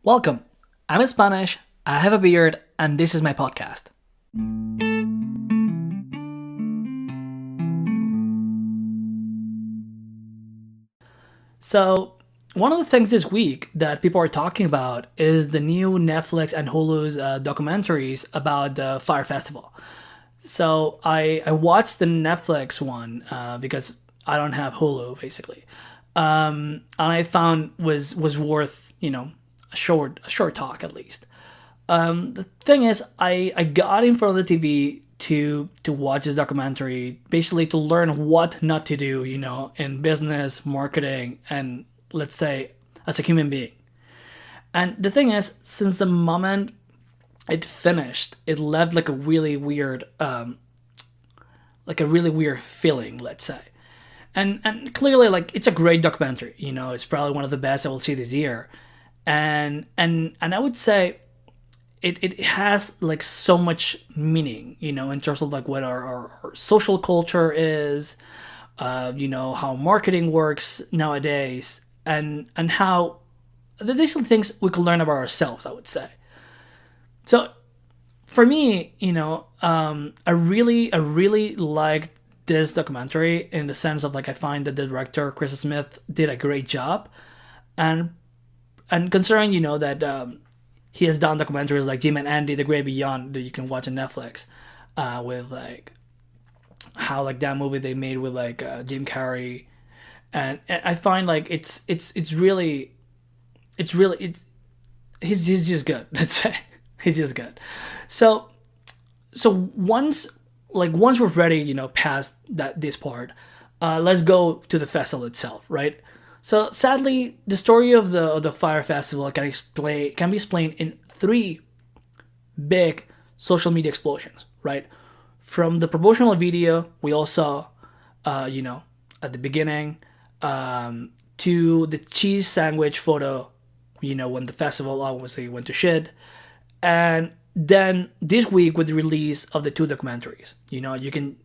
Welcome. I'm in Spanish, I have a beard, and this is my podcast. So, one of the things this week that people are talking about is the new Netflix and Hulu's documentaries about the FYRE Festival. So, I watched the Netflix one because I don't have Hulu, basically. And I found was worth a short talk at least. The thing is, I got in front of the TV to watch this documentary, basically to learn what not to do, in business, marketing, and let's say as a human being. And the thing is, since the moment it finished, it left like a really weird feeling, let's say. And clearly, like, it's a great documentary. It's probably one of the best I will see this year. And I would say it has like so much meaning, in terms of like what our social culture is, how marketing works nowadays, and how there's some things we can learn about ourselves, I would say. So for me, I really liked this documentary in the sense of, like, I find that the director Chris Smith did a great job, and considering that he has done documentaries like Jim and Andy, The Great Beyond, that you can watch on Netflix, with like how, like, that movie they made with like Jim Carrey, and I find like it's he's just good. Let's say he's just good. So once we're ready, past that this part, let's go to the festival itself, right? So sadly, the story of the FYRE Festival can be explained in three big social media explosions, right? From the promotional video we all saw, at the beginning, to the cheese sandwich photo, when the festival obviously went to shit, and then this week with the release of the two documentaries. You can,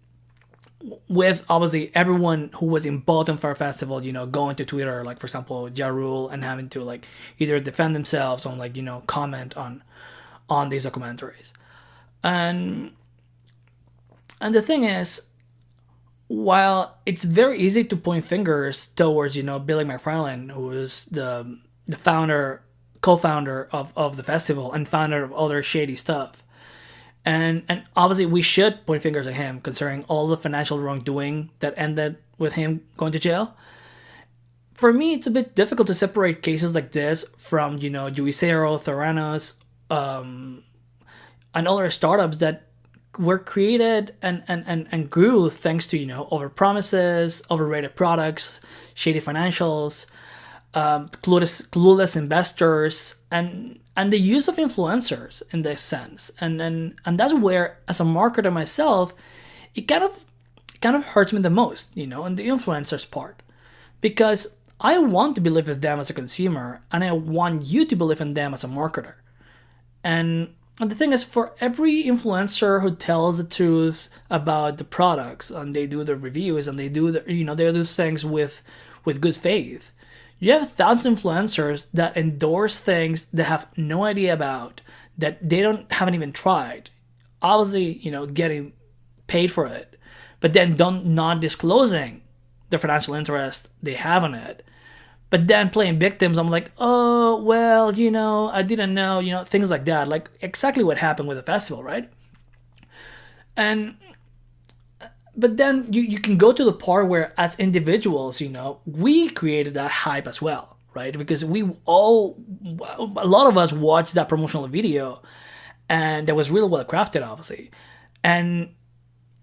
with obviously everyone who was involved in FYRE Festival, going to Twitter, like for example Ja Rule, and having to like either defend themselves on, like, comment on these documentaries. And the thing is, while it's very easy to point fingers towards, Billy McFarland, who is the founder, co-founder of the festival and founder of other shady stuff, and obviously we should point fingers at him concerning all the financial wrongdoing that ended with him going to jail. For me, it's a bit difficult to separate cases like this from, Juicero, Theranos, and other startups that were created and grew thanks to, over promises, overrated products, shady financials, clueless investors, and the use of influencers in this sense. And that's where, as a marketer myself, it kind of hurts me the most, in the influencers part, because I want to believe in them as a consumer, and I want you to believe in them as a marketer. And the thing is, for every influencer who tells the truth about the products, and they do the reviews, and they do things with good faith, you have thousands of influencers that endorse things they have no idea about, that they haven't even tried. Obviously, getting paid for it, but then don't not disclosing the financial interest they have on it. But then playing victims, I'm like, oh well, I didn't know, things like that, like exactly what happened with the festival, right? And but then you can go to the part where, as individuals, we created that hype as well, right? Because a lot of us watched that promotional video, and that was really well crafted, obviously. And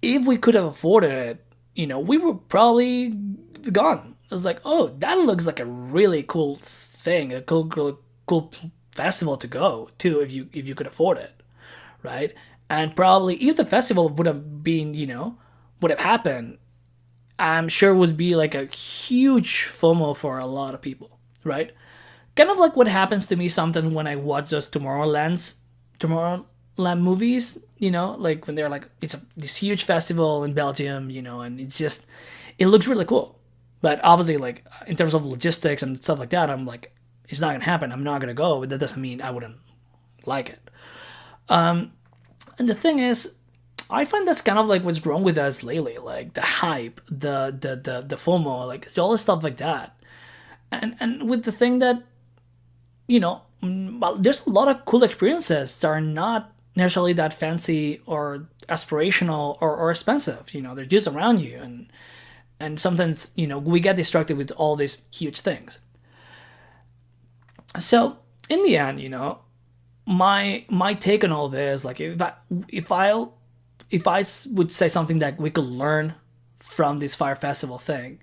if we could have afforded it, we were probably gone. It was like, oh, that looks like a really cool thing, a cool festival to go to if you could afford it, right? And probably if the festival would have been, would have happened, I'm sure it would be like a huge FOMO for a lot of people, right? Kind of like what happens to me sometimes when I watch those Tomorrowland movies, like when they're like, this huge festival in Belgium, and it looks really cool. But obviously, like, in terms of logistics and stuff like that, I'm like, it's not gonna happen. I'm not gonna go, but that doesn't mean I wouldn't like it. And the thing is, I find that's kind of like what's wrong with us lately, like the hype, the FOMO, like all the stuff like that. And with the thing that, well, there's a lot of cool experiences that are not necessarily that fancy or aspirational or expensive. They're just around you, and sometimes we get distracted with all these huge things. So in the end, my take on all this, like if I would say something that we could learn from this FYRE Festival thing,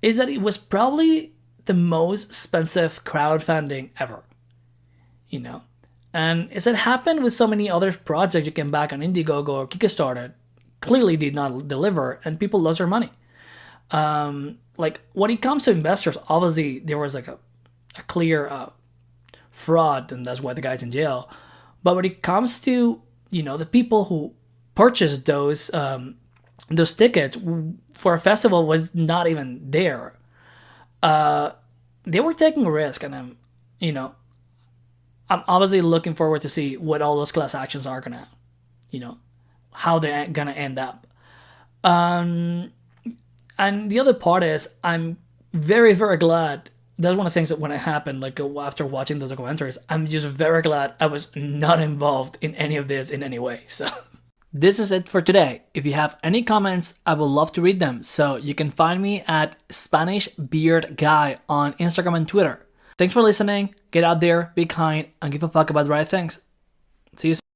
is that it was probably the most expensive crowdfunding ever. And as it happened with so many other projects you can back on Indiegogo or Kickstarter, clearly did not deliver, and people lost their money. Like when it comes to investors, obviously there was like a clear fraud, and that's why the guy's in jail. But when it comes to the people who purchased those tickets for a festival was not even there. They were taking a risk, and I'm obviously looking forward to see what all those class actions are gonna, how they're gonna end up. And the other part is I'm very, very glad. That's one of the things that when it happened, like after watching the documentaries, I'm just very glad I was not involved in any of this in any way. So this is it for today. If you have any comments, I would love to read them. So you can find me at Spanish Beard Guy on Instagram and Twitter. Thanks for listening. Get out there, be kind, and give a fuck about the right things. See you soon.